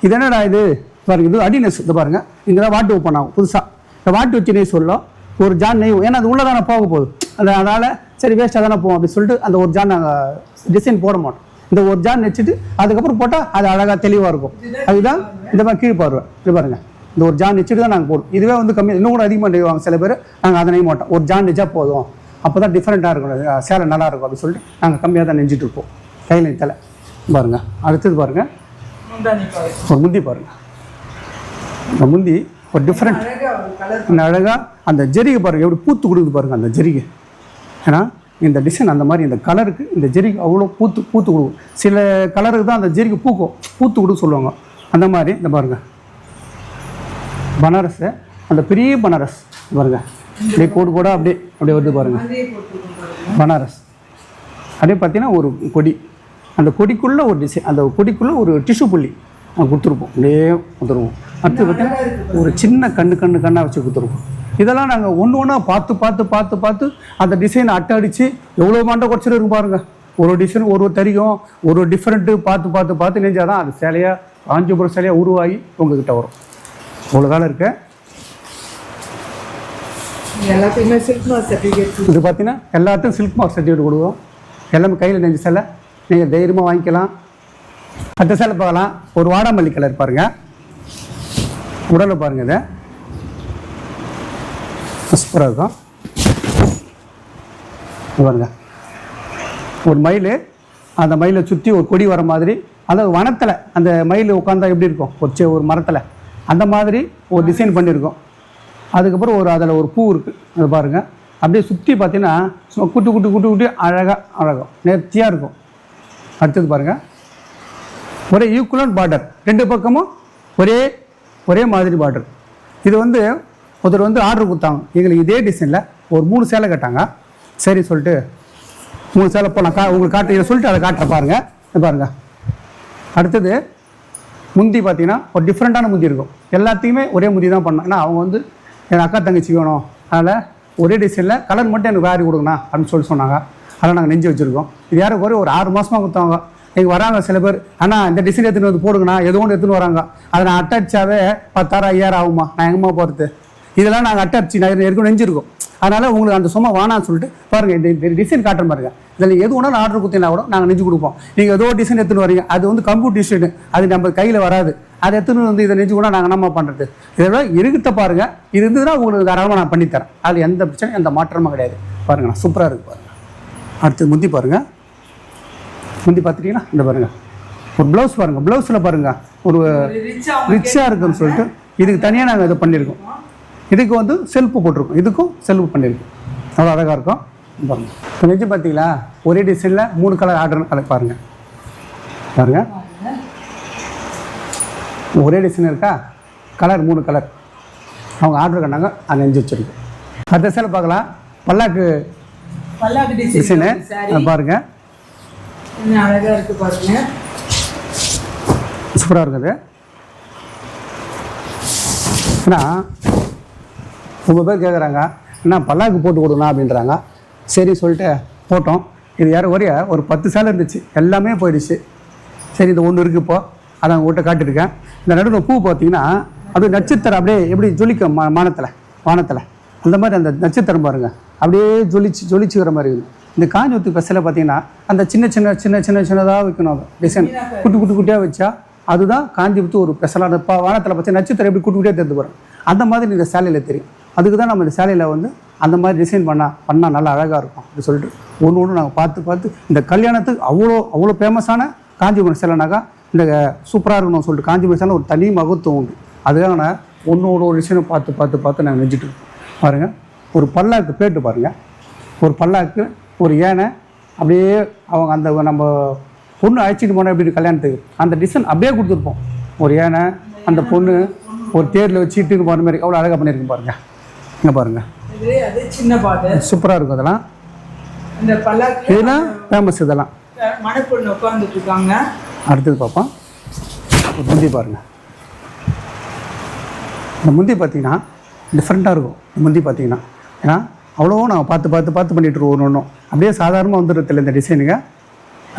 இது என்னடா இது பாருங்கள், இது அடினஸ். இந்த பாருங்கள், இங்கே தான் வாட்டு வைப்போம் நாங்கள் புதுசாக. இந்த வாட்டு வச்சு நெய் சொல்லும், ஒரு ஜான் நெய், ஏன்னா அது உள்ளே தானே போக போகுது, அதனால் சரி வேஸ்ட்டாக தானே போவோம் அப்படின்னு சொல்லிட்டு அந்த ஒரு ஜான் நாங்கள் டிசைன் போட மாட்டோம். இந்த ஒரு ஜான் வச்சுட்டு அதுக்கப்புறம் போட்டால் அது அழகாக தெளிவாக இருக்கும். அதுதான் இந்த மாதிரி கீழ் பாருவேன். இது பாருங்கள், இந்த ஒரு ஜான் வச்சுட்டு தான் நாங்கள் போடுவோம். இதுவே வந்து கம்மி, இன்னும் கூட அதிகமாக நெய்வாங்க சில பேர், நாங்கள் அதை நெய்ய மாட்டோம். ஒரு ஜான் நெய்ச்சா போதும், அப்போ தான் டிஃப்ரெண்ட்டாக இருக்கும், சேலை நல்லா இருக்கும் அப்படின்னு சொல்லிட்டு நாங்கள் கம்மியாக தான் நெஞ்சிட்டு இருப்போம். கையில் தலை பாருங்கள். அடுத்தது பாருங்கள், ஒரு முந்தி பாருங்கள், இந்த முந்தி ஒரு டிஃப்ரெண்ட் அழகாக அந்த ஜெரிகை பாருங்கள், எப்படி பூத்து கொடுக்குது பாருங்கள் அந்த ஜெரிகை. ஏன்னா இந்த டிசைன் அந்த மாதிரி இந்த கலருக்கு இந்த ஜெரிகை அவ்வளோ பூத்து கொடுக்கும். சில கலருக்கு தான் அந்த ஜெரிகை பூத்து கொடுக்க சொல்லுவாங்க. அந்த மாதிரி இந்த பாருங்கள் பனாரஸு, அந்த பெரிய பனாரஸ் பாருங்கள், அப்படியே கோடு அப்படியே வருது பாருங்கள் பனாரஸ். அப்படியே பார்த்தீங்கன்னா ஒரு கொடி, அந்த கொடிக்குள்ளே ஒரு டிசைன், அந்த கொடிக்குள்ளே ஒரு டிஷ்யூ புள்ளி கொடுத்துருப்போம், அப்படியே கொடுத்துருவோம். அடுத்து பார்த்தீங்கன்னா ஒரு சின்ன கண்ணாக வச்சு கொடுத்துருப்போம். இதெல்லாம் நாங்கள் ஒன்று பார்த்து அந்த டிசைனை அட்டை அடித்து எவ்வளோ மாண்டை குறைச்சிட்டு இருக்கும் பாருங்கள். ஒரு டிசைன் ஒரு தறிக்கும் ஒரு டிஃப்ரெண்ட்டு பார்த்து நெஞ்சால் தான் அது சேலையாக காஞ்சிபுரம் சேலையாக உருவாகி உங்ககிட்ட வரும். இவ்வளோ காலம் இருக்கு. எல்லாத்தையுமே சில்க் மார்க் சர்டிஃபிகேட். இது பார்த்தீங்கன்னா எல்லாத்தையும் சில்க் மார்க் சர்டிஃபிகேட் கொடுக்கும். எல்லாமே கையில் நெஞ்ச சேலை நீங்கள் தைரியமாக வாங்கிக்கலாம். அடுத்த சேலை பார்க்கலாம். ஒரு வாடாமல்லி கலர் பாருங்கள், உடலை பாருங்கள், இதை சூப்பராக இருக்கும் பாருங்க. ஒரு மயில், அந்த மயிலை சுற்றி ஒரு கொடி வர மாதிரி, அதாவது வனத்தில் அந்த மயில் உட்காந்தா எப்படி இருக்கும் ஒரு மரத்தில் அந்த மாதிரி ஒரு டிசைன் பண்ணியிருக்கோம். அதுக்கப்புறம் அதில் ஒரு பூ இருக்குது, அது பாருங்கள். அப்படியே சுற்றி பார்த்தீங்கன்னா சும்மா குட்டி அழகாக நேர்த்தியாக இருக்கும். அடுத்தது பாருங்கள், ஒரே ஈக்குவலன் பார்டர், ரெண்டு பக்கமும் ஒரே மாதிரி பார்டர். இது வந்து ஒருத்தர் வந்து ஆர்டர் கொடுத்தாங்க எங்களுக்கு இதே டிசைனில் ஒரு 3 சேலை கேட்டாங்க. சரி சொல்லிட்டு 3 சேலை நான் உங்களுக்கு காட்டு இதை சொல்லிட்டு அதை காட்டுற பாருங்கள். இது பாருங்கள். அடுத்தது முந்தி பார்த்தீங்கன்னா ஒரு டிஃப்ரெண்ட்டான முந்தி இருக்கும். எல்லாத்தையுமே ஒரே முந்தி தான் பண்ணோம். ஏன்னா அவங்க வந்து என் அக்கா தங்கச்சி வேணும், அதனால் ஒரே டிசைனில் கலர் மட்டும் எனக்கு வேறு கொடுங்கண்ணா அப்படின்னு சொல்லி சொன்னாங்க. அதெல்லாம் நாங்கள் நெஞ்சு வச்சுருக்கோம். இது யாரும் ஒரு 6 மாதமாக கொடுத்தாங்க. இங்கே வராங்க சில பேர், ஆனால் இந்த டிசைன் எடுத்துகிட்டு வந்து போடுங்கண்ணா எது ஒன்று எடுத்துன்னு வராங்க. அதை நான் அட்டாச்சாவே 10,000 5,000 ஆகுமா, நான் எங்கம்மா போகிறது. இதெல்லாம் நாங்கள் அட்டாச்சு நான் இருக்கும் நெஞ்சிருக்கோம். அதனால் உங்களுக்கு அந்த சும்மா வானான்னு சொல்லிட்டு பாருங்கள், இந்த டிசைன் காட்டுற பாருங்க. இதில் எது ஒன்றும் ஆர்டர் கொடுத்தீங்கன்னா கூட நாங்கள் நெஞ்சு கொடுப்போம். நீங்கள் ஏதோ டிசைன் எடுத்துன்னு வரீங்க, அது வந்து கம்ப்யூட்டர் டிசைனு, அது நம்ம கையில் வராது. அதை எடுத்துன்னு வந்து இதை நெஞ்சு கூட நாங்கள் என்னம்மா பண்ணுறது. இதெல்லாம் இருக்குத்த பாருங்கள். இது இருந்ததுன்னா உங்களுக்கு தாராளமாக நான் பண்ணித்தரேன். அதில் எந்த பிரச்சனையும் எந்த மாற்றமும் கிடையாது. பாருங்கள், நான் சூப்பராக இருக்குது பாருங்கள். அடுத்து முந்தி பாருங்கள். முந்தி பார்த்துட்டிங்கன்னா இந்த பாருங்கள், ஒரு ப்ளவுஸ் பாருங்கள். ப்ளவுஸில் பாருங்கள் ஒரு ரிச்சாக இருக்குன்னு சொல்லிட்டு இதுக்கு தனியாக நாங்கள் இதை பண்ணியிருக்கோம். இதுக்கு வந்து செல்ஃபு போட்டிருக்கோம், இதுக்கும் செல்ஃபு பண்ணியிருக்கோம். அவ்வளோ அழகாக இருக்கும் பாருங்கள். இப்போ நெஞ்சு பார்த்தீங்களா, ஒரே டிசைனில் 3 கலர் ஆர்டர். அதை பாருங்கள் ஒரே டிசைன் இருக்கா, கலர் 3 கலர் அவங்க ஆர்டர் பண்ணாங்க. அது நெஞ்சு வச்சுருக்கு. அடுத்த சேலை பார்க்கலாம். பல்லாக்கு டிசைனு பாருங்கள், அழகாக இருக்குது பாருங்கள், சூப்பராக இருக்குது. ஏன்னா ரொம்ப பேர் கேட்குறாங்க, என்ன பல்லாக்கு போட்டு கொடுங்கண்ணா அப்படின்றாங்க. சரி சொல்லிட்டு போட்டோம். இது யாரும் ஒரு 10 சேலை இருந்துச்சு, எல்லாமே போயிடுச்சு. சரி இது ஒன்று இருக்குது, இப்போது அதை உங்கள்கிட்ட காட்டியிருக்கேன். இந்த நடுவில் பூ பார்த்தீங்கன்னா அப்படியே நட்சத்திரம் அப்படியே எப்படி ஜொலிக்கும் வானத்தில் அந்த மாதிரி அந்த நட்சத்திரம் பாருங்கள், அப்படியே ஜொலிச்சுக்கிற மாதிரி இருக்குது. இந்த காஞ்சிபுரத்து ஸ்பெஷலாக பார்த்தீங்கன்னா அந்த சின்னதாக வைக்கணும். அது டிசைன் குட்டியாக வச்சா அதுதான் காஞ்சிபுரத்து ஒரு ஸ்பெஷலான வானத்தில் பார்த்து நட்சத்திரம் எப்படி குட்டியாக தெரிந்து போகிறோம். அந்த மாதிரி இந்த சேலையில் தெரியும். அதுக்கு தான் நம்ம இந்த சேலையில் வந்து அந்த மாதிரி டிசைன் பண்ணால் நல்லா அழகாக இருக்கும் அப்படின்னு சொல்லிட்டு ஒன்று நாங்கள் பார்த்து இந்த கல்யாணத்துக்கு அவ்வளோ ஃபேமஸான காஞ்சிபுரம் சேலைனாக்கா இந்த சூப்பராக இருக்கணும்னு சொல்லிட்டு காஞ்சிபுரம் சேலை ஒரு தனி மகத்துவம் உண்டு. அதுக்காக நான் ஒரு டிசைனை பார்த்து நாங்கள் நெஞ்சிட்டு இருக்கோம். பாருங்கள், ஒரு பல்லாக்கு பேட்டு பாருங்கள், ஒரு பல்லாக்கு ஒரு யானை அப்படியே அவங்க அந்த நம்ம பொண்ணு அழைச்சிட்டு போனால் எப்படி கல்யாணத்துக்கு அந்த டிசைன் அப்படியே கொடுத்துருப்போம். ஒரு யானை அந்த பொண்ணு ஒரு தேரில் வச்சுட்டு போகிற மாதிரி அவ்வளோ அழகாக பண்ணியிருக்கேன் பாருங்கள். இங்கே பாருங்கள், சின்ன பாட்டு சூப்பராக இருக்கும். அதெல்லாம் இதெல்லாம் ஃபேமஸ். இதெல்லாம் மணப்பொண்ணு உட்காந்துட்டு இருக்காங்க. அடுத்தது பார்ப்போம். ஒரு முந்தி பாருங்கள். இந்த முந்தி பார்த்தீங்கன்னா டிஃப்ரெண்ட்டாக இருக்கும். இந்த முந்தி பார்த்தீங்கன்னா ஏன்னா அவ்வளோ நாங்கள் பார்த்து பண்ணிகிட்டு இருக்கோம். ஒன்றும் அப்படியே சாதாரணமாக வந்துடுறதில்ல இந்த டிசைனுங்க.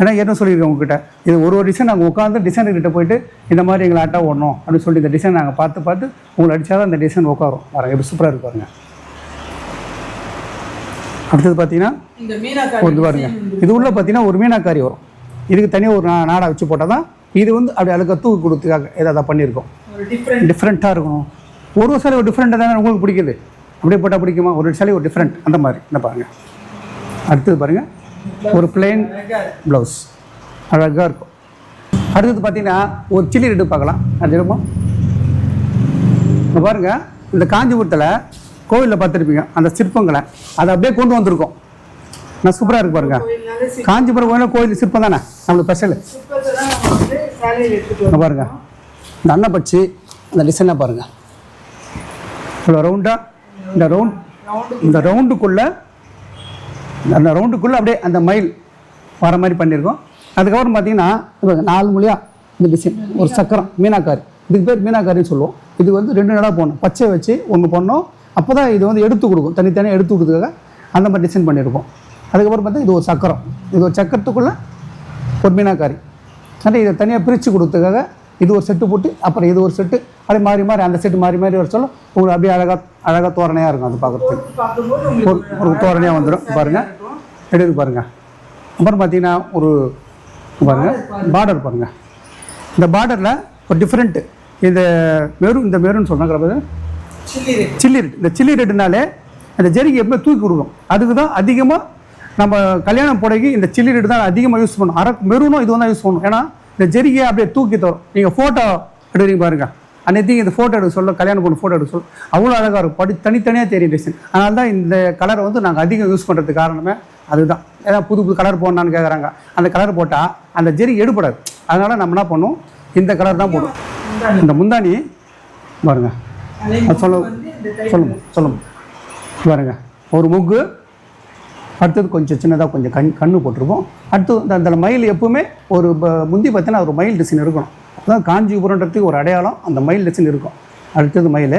ஆனால் என்ன சொல்லியிருக்கேன் உங்ககிட்ட, இது ஒரு டிசைன் நாங்கள் உட்காந்து டிசைனர்கிட்ட போயிட்டு இந்த மாதிரி எங்களை அட்டா ஓடணும் அப்படின்னு சொல்லிட்டு இந்த டிசைன் நாங்கள் பார்த்து உங்களை அடித்தா தான் இந்த டிசைன் உட்காரும். பாருங்கள் எப்படி சூப்பராக இருக்கு பாருங்கள். அடுத்தது பார்த்தீங்கன்னா இது பாருங்க, இது உள்ள பார்த்தீங்கன்னா ஒரு மீனாக்காரி வரும். இதுக்கு தனியாக ஒரு நாடா வச்சு போட்டால் தான் இது வந்து அப்படி அழுக்க தூக்கி கொடுத்துக்காக ஏதாவது பண்ணியிருக்கோம். டிஃப்ரெண்ட்டாக இருக்கணும். ஒரு சிலை ஒரு டிஃப்ரெண்ட்டாக தானே உங்களுக்கு பிடிக்குது. அப்படியே போட்டால் பிடிக்குமா? ஒரு சிலை ஒரு டிஃப்ரெண்ட் அந்த மாதிரி இந்த பாருங்கள். அடுத்தது பாருங்கள், ஒரு பிளெயின் ப்ளவுஸ் அழகாக இருக்கும். அடுத்தது பார்த்தீங்கன்னா ஒரு சில்லி ரெட்டு பார்க்கலாம். அது இருக்கும் பாருங்கள். இந்த காஞ்சிபுரத்தில் கோவிலில் பார்த்துருப்பீங்க அந்த சிற்பங்களை, அதை அப்படியே கொண்டு வந்திருக்கோம். நான் சூப்பராக இருக்கு பாருங்க. காஞ்சிபுரம் கோயில் சிற்பம் தானே நம்மளுக்கு ஸ்பெஷல். பாருங்க இந்த அன்னப்பச்சி அந்த டிசைனாக பாருங்கள், இவ்வளோ ரவுண்டாக இந்த ரவுண்டுக்குள்ளே அப்படியே அந்த மயில் வர மாதிரி பண்ணியிருக்கோம். அதுக்கப்புறம் பார்த்தீங்கன்னா 4 மொழியாக இந்த டிசைன் ஒரு சக்கரம் மீனாக்காரி, இதுக்கு பேர் மீனாக்காரின்னு சொல்லுவோம். இது வந்து 2 நாளாக போடணும், பச்சை வச்சு ஒன்று பண்ணோம். அப்போ தான் இது வந்து எடுத்து கொடுக்கும், தனித்தனியாக எடுத்து கொடுக்குறதுக்காக அந்த மாதிரி டிசைன் பண்ணியிருக்கோம். அதுக்கப்புறம் பார்த்தா இது ஒரு சக்கரம், இது ஒரு சக்கரத்துக்குள்ளே ஒரு மீனாக்காரி. ஆனால் இதை தனியாக பிரித்து கொடுத்ததுக்காக இது ஒரு செட்டு போட்டு அப்புறம் இது ஒரு செட்டு அப்படியே மாறி மாறி அந்த செட்டு மாறி மாறி வர சொல்ல உங்களுக்கு அப்படியே அழகாக தோரணையாக இருக்கும். அது பார்க்குறதுக்கு ஒரு தோரணையாக வந்துடும். பாருங்கள் எடுத்து பாருங்கள். அப்புறம் பார்த்தீங்கன்னா ஒரு பாருங்கள் பார்டர் பாருங்கள். இந்த பார்டரில் ஒரு டிஃப்ரெண்ட்டு இந்த மெரூன் சொல்கிறாங்க சில்லி ரெட். இந்த சில்லி ரெட்டுனாலே அந்த ஜெரிகை எப்பவுமே தூக்கி கொடுக்கும். அதுக்கு தான் அதிகமாக நம்ம கல்யாணம் புடவைக்கு இந்த சில்லி ரெட்டு தான் அதிகமாக யூஸ் பண்ணணும். மெரூனும் இது தான் யூஸ் பண்ணணும். ஏன்னா இந்த ஜெரிகையை அப்படியே தூக்கி தரும். நீங்கள் ஃபோட்டோ எடுக்கிறீங்க பாருங்கள், அன்னைக்கு இந்த ஃபோட்டோ எடுக்க சொல்ல கல்யாணம் பொண்ணு ஃபோட்டோ எடுக்க சொல்ல அவ்வளோ அழகாக இருக்கும். தனித்தனியாக தெரியும் டிசைன். அதனால தான் இந்த கலரை வந்து நாங்கள் அதிகம் யூஸ் பண்ணுறதுக்கு காரணமே அதுதான். ஏன்னா புது கலர் போடணுன்னு கேட்குறாங்க. அந்த கலர் போட்டால் அந்த ஜெரி எடுப்படாது. அதனால் நம்ம என்ன பண்ணுவோம், இந்த கலர் தான் போடுவோம். இந்த முந்தானி பாருங்கள், சொல்லுங்க பாருங்கள். ஒரு முக்கு, அடுத்தது கொஞ்சம் சின்னதாக கொஞ்சம் கண்ணு போட்டிருப்போம். அடுத்தது அந்த மயில் எப்பவுமே ஒரு முந்தி பார்த்தீங்கன்னா ஒரு மயில் டிசைன் இருக்கணும். அதான் காஞ்சிபுரன்றதுக்கு ஒரு அடையாளம், அந்த மயில் டிசைன் இருக்கும். அடுத்தது மயில்,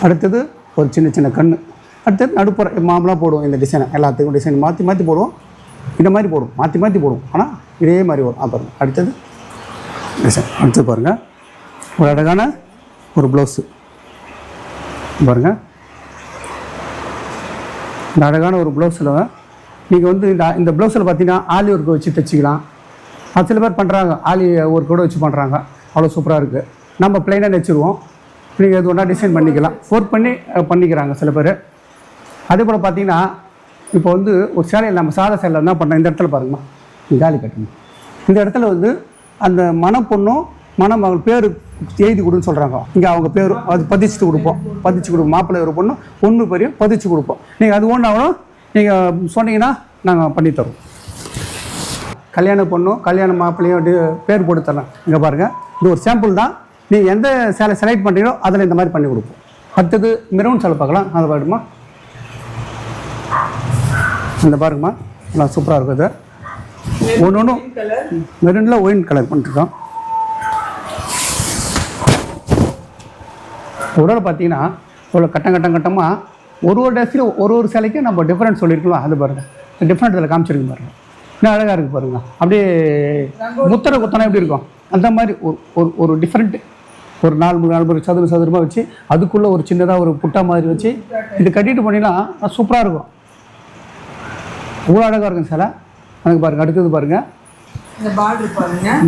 அடுத்தது ஒரு சின்ன சின்ன கண்ணு, அடுத்தது நடுப்புற மாமலாக போடுவோம். இந்த டிசைனை எல்லாத்துக்கும் டிசைன் மாற்றி போடுவோம். இந்த மாதிரி போடுவோம், மாற்றி போடுவோம். ஆனால் இதே மாதிரி வரும். அப்புறம் அடுத்தது டிசைன். அடுத்தது பாருங்கள் ஒரு அழகான ஒரு ப்ளவுஸு பாருங்கள். இந்த அழகான ஒரு ப்ளவுஸில் நீங்கள் வந்து இந்த ப்ளவுஸில் பார்த்தீங்கன்னா ஆலி ஒர்க்கு வச்சு தைச்சிக்கலாம். அது சில பேர் பண்ணுறாங்க, ஆலி ஒர்க்கோடு வச்சு பண்ணுறாங்க. அவ்வளோ சூப்பராக இருக்குது. நம்ம ப்ளைனாக நெச்சிருவோம். நீங்கள் எது ஒன்றா டிசைன் பண்ணிக்கலாம். ஒர்க் பண்ணி பண்ணிக்கிறாங்க சில பேர். அதே போல் பார்த்தீங்கன்னா இப்போ வந்து ஒரு சேலையில் நம்ம சாதா சேலையில் என்ன பண்ணோம், இந்த இடத்துல பாருங்கம்மா காலி கட்டணும். இந்த இடத்துல வந்து அந்த மணப்பொண்ணும் மணமகள் பேர் எழுதி கொடுன்னு சொல்கிறாங்க. இங்கே அவங்க பேர் அது பதிச்சு கொடுப்போம். மாப்பிள்ளை ஒரு பொண்ணு பேரையும் பதிச்சு கொடுப்போம். நீங்கள் அது ஒன்றாலும் நீங்கள் சொன்னீங்கன்னா நாங்கள் பண்ணித்தரோம். கல்யாண பொண்ணும் கல்யாண மாப்பிள்ளையும் பேர் போட்டு தரலாம். இங்கே பாருங்கள், இது ஒரு சாம்பிள் தான். நீங்கள் எந்த சேலை செலக்ட் பண்ணுறீங்களோ அதில் இந்த மாதிரி பண்ணி கொடுப்போம். அடுத்தது மெரூன் சேலை பார்க்கலாம். அதை பாருமா, அந்த பாருங்கம்மா நல்லா சூப்பராக இருக்குது. ஒன்று மெரூனில் ஒயின் கலர் பண்ணிட்டுருக்கோம். உடலை பார்த்தீங்கன்னா இவ்வளோ கட்டமாக ஒரு டேஸ்லையும் ஒரு சேலைக்கும் நம்ம டிஃப்ரெண்ட் சொல்லியிருக்கலாம். அது பாருங்கள், டிஃப்ரெண்ட் இதில் காமிச்சிருக்கு பாருங்கள். இன்னும் அழகாக இருக்குது பாருங்கள். அப்படியே முத்திரை குத்தனா எப்படி இருக்கும் அந்த மாதிரி ஒரு டிஃப்ரெண்ட்டு ஒரு 4 சதுரமாக வச்சு அதுக்குள்ளே ஒரு சின்னதாக ஒரு புட்டா மாதிரி வச்சு இது கட்டிட்டு போனீங்கன்னா சூப்பராக இருக்கும். அவ்வளோ அழகாக இருக்கும் சேலை. எனக்கு பாருங்கள். அடுத்தது பாருங்கள்,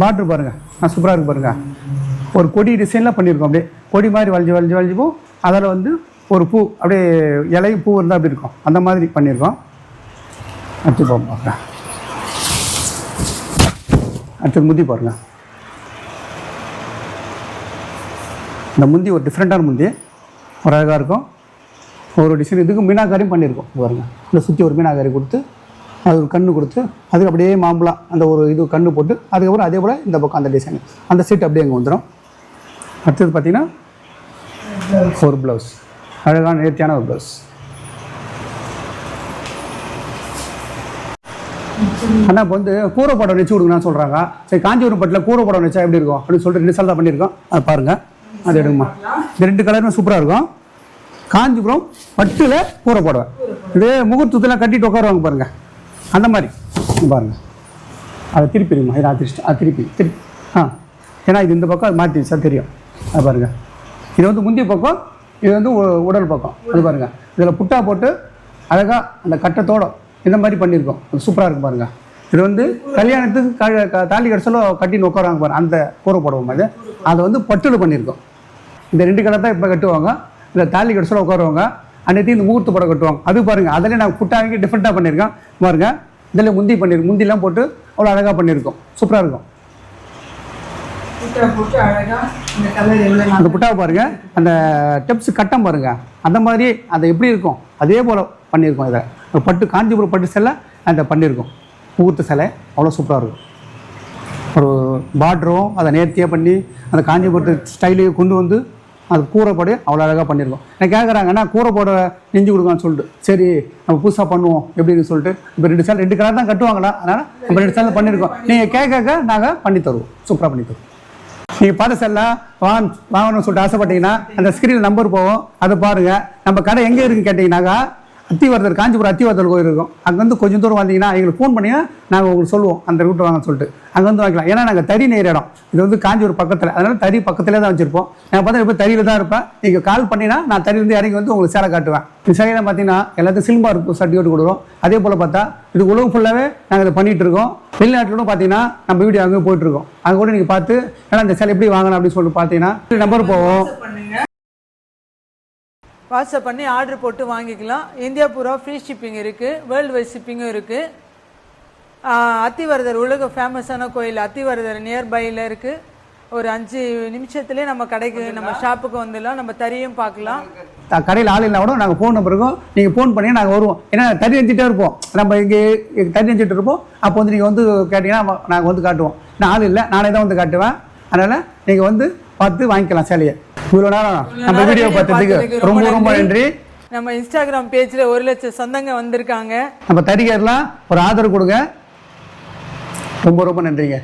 பார்ட்ரு பாருங்கள் சூப்பராக இருக்குது பாருங்கள். ஒரு கொடி டிசைனில் பண்ணியிருக்கோம். அப்படியே கொடி மாதிரி வளைஞ்சிப்போம். அதில் வந்து ஒரு பூ அப்படியே இலை பூ இருந்தால் அப்படி இருக்கும். அந்த மாதிரி பண்ணியிருக்கோம். அடுத்து பார்க்க அடுத்தது முந்தி பாருங்கள். இந்த முந்தி ஒரு டிஃப்ரெண்ட்டான முந்தி, ஒரு அழகாக இருக்கும். ஒரு டிசைன் இதுக்கு மீனாக்காரியும் பண்ணியிருக்கோம் பாருங்கள். இதில் சுற்றி ஒரு மீனாக்காரி கொடுத்து அது ஒரு கண்ணு கொடுத்து அதுக்கு அப்படியே மாம்பழம் அந்த ஒரு இது கண்ணு போட்டு அதுக்கப்புறம் அதே போல் இந்த பக்கம் அந்த டிசைன் அந்த செட் அப்படியே அங்கே வந்துடும். அடுத்தது பார்த்தீங்கன்னா ஒரு ப்ளவுஸ், அழகான நேர்த்தியான ஒரு ப்ளவுஸ். ஆனால் இப்போ வந்து கூரை படம் வச்சு கொடுங்கன்னு சொல்கிறாங்க. சரி, காஞ்சிபுரம் பட்டில் கூரை படம் வச்சா எப்படி இருக்கும் அப்படின்னு சொல்லிட்டு 2 சால் தான் பண்ணியிருக்கோம். அது பாருங்கள், அது எடுங்கம்மா. இந்த 2 கலருமே சூப்பராக இருக்கும். காஞ்சிபுரம் பட்டில் கூரை புடவை, இதே முகூர்த்தத்தில் கட்டிட்டு உட்காருவாங்க பாருங்கள். அந்த மாதிரி பாருங்கள். அதை திருப்பிடுங்கம்மா. இதை அது திருப்பி ஏன்னா இது இந்த பக்கம் அது மாற்றி வச்சா தெரியும். அது பாருங்கள். இது வந்து முந்தைய பக்கம், இது வந்து உடல் பக்கம். அது பாருங்கள். இதில் புட்டா போட்டு அழகாக அந்த கட்டத்தோடு இந்த மாதிரி பண்ணியிருக்கோம். அது சூப்பராக இருக்கும் பாருங்கள். இது வந்து கல்யாணத்துக்கு தாலி கடைசியில் கட்டின்னு உட்காருவாங்க பாருங்கள். அந்த கூரை போடுவோம். அதை வந்து பட்டில் பண்ணியிருக்கோம். இந்த 2 கலர் தான் இப்போ கட்டுவாங்க. இந்த தாலி கடைசியில் உட்காருவாங்க. அன்னைக்கு இந்த முகூர்த்த படம் கட்டுவாங்க. அது பாருங்கள். அதில் நான் புட்டாங்க டிஃப்ரெண்ட்டாக பண்ணியிருக்கேன் பாருங்கள். இதில் முந்திலாம் போட்டு அவ்வளோ அழகாக பண்ணியிருக்கோம். சூப்பராக இருக்கும். அந்த புட்டாவை பாருங்கள், அந்த டெப்ஸ் கட்டம் பாருங்கள். அந்த மாதிரி அதை எப்படி இருக்கும் அதே போல் பண்ணியிருக்கோம். இதை பட்டு காஞ்சிபுரம் பட்டு சேலை அந்த பண்ணியிருக்கோம். முகூர்த்த சேலை அவ்வளோ சூப்பராக இருக்கும். ஒரு பார்டரும் அதை நேர்த்தியாக பண்ணி அந்த காஞ்சிபுரத்து ஸ்டைலையும் கொண்டு வந்து அது கூரை போட அவ்வளோ அழகாக பண்ணியிருக்கோம். நான் கேட்குறாங்கன்னா கூரை போட நெஞ்சு கொடுக்கான்னு சொல்லிட்டு சரி நம்ம புதுசாக பண்ணுவோம் எப்படின்னு சொல்லிட்டு இப்போ 2 சேலை 2 கலர் தான் கட்டுவாங்களா, அதனால் நம்ம 2 சேலை பண்ணியிருக்கோம். நீங்கள் கேட்க நாங்கள் பண்ணி தருவோம். சூப்பராக பண்ணி தருவோம். நீங்கள் பார்த்த சேலை வாங்கணும்னு சொல்லிட்டு ஆசைப்பட்டீங்கன்னா அந்த ஸ்க்ரீனில் நம்பர் போவோம், அதை பாருங்கள். நம்ம கடை எங்கே இருக்குன்னு கேட்டிங்கன்னாக்கா அத்திவரதர் காஞ்சிபுரம் அத்திவரதர் கோயில் இருக்கும். அங்கேருந்து கொஞ்சம் தூரம் வந்தீங்கன்னா எங்களுக்கு ஃபோன் பண்ணிங்கன்னா நாங்கள் உங்களுக்கு சொல்லுவோம் அந்த ரூட்டு வாங்கன்னு சொல்லிட்டு அங்கே வந்து வாங்கிக்கலாம். ஏன்னா நாங்கள் தறி நெய்கிற இடம் இது வந்து காஞ்சிபுரம் பக்கத்தில், அதனால் தறி பக்கத்திலே தான் வச்சுருப்போம். நான் பார்த்தா இப்போ தறியில் தான் இருப்பேன். நீங்கள் கால் பண்ணினா நான் தறியிலேருந்து இறங்கி வந்து உங்களுக்கு சேலை காட்டுவேன். இந்த சேலையெல்லாம் பார்த்தீங்கன்னா எல்லாத்தையும் சில்மா இருக்கும் சர்டிஃபிகேட் கொடுக்குறோம். அதே போல் பார்த்தா இது உலகம் ஃபுல்லாகவே நாங்கள் இதை பண்ணிகிட்டு இருக்கோம். வெளிநாட்டிலும் பார்த்தீங்கன்னா நம்ம வீடியோ அங்கே போயிட்டுருக்கோம். அங்கே கூட நீங்கள் பார்த்து ஏன்னா இந்த சேலை எப்படி வாங்கணும் அப்படின்னு சொல்லிட்டு பார்த்தீங்கன்னா நம்பர் போவோம். வாட்ஸ்அப் பண்ணி ஆர்டர் போட்டு வாங்கிக்கலாம். இந்தியா பூரா ஃப்ரீ ஷிப்பிங் இருக்குது, வேர்ல்டு வைட் ஷிப்பிங்கும் இருக்குது. அத்திவரதர் உலக ஃபேமஸான கோயில் அத்திவரதர் நியர்பையில் இருக்குது. ஒரு 5 நிமிஷத்துலேயே நம்ம கடைக்கு நம்ம ஷாப்புக்கு வந்துடலாம். நம்ம தறியும் பார்க்கலாம். கடையில் ஆள் இல்லை கூட நாங்கள் ஃபோன் நம்பருக்கும் நீங்கள் ஃபோன் பண்ணி நாங்கள் வருவோம். ஏன்னா தறி அஞ்சிட்டே இருப்போம். நம்ம இங்கே தறி அஞ்சிட்டு இருப்போம். அப்போ வந்து நீங்கள் வந்து கேட்டிங்கன்னா நாங்கள் வந்து காட்டுவோம். நான் ஆள் இல்லை, நானே தான் வந்து காட்டுவேன். அதனால் நீங்கள் வந்து பார்த்து வாங்கிக்கலாம் சேலையை. இவ்வளோ நேரம் நம்ம வீடியோ பார்த்ததுக்கு ரொம்ப ரொம்ப நன்றி. நம்ம இன்ஸ்டாகிராம் பேஜில் 1 லட்சம் சொந்தங்க வந்திருக்காங்க. நம்ம தறிகர்லாம் ஒரு ஆதரவு கொடுங்க. ரொம்ப ரொம்ப நன்றிங்க.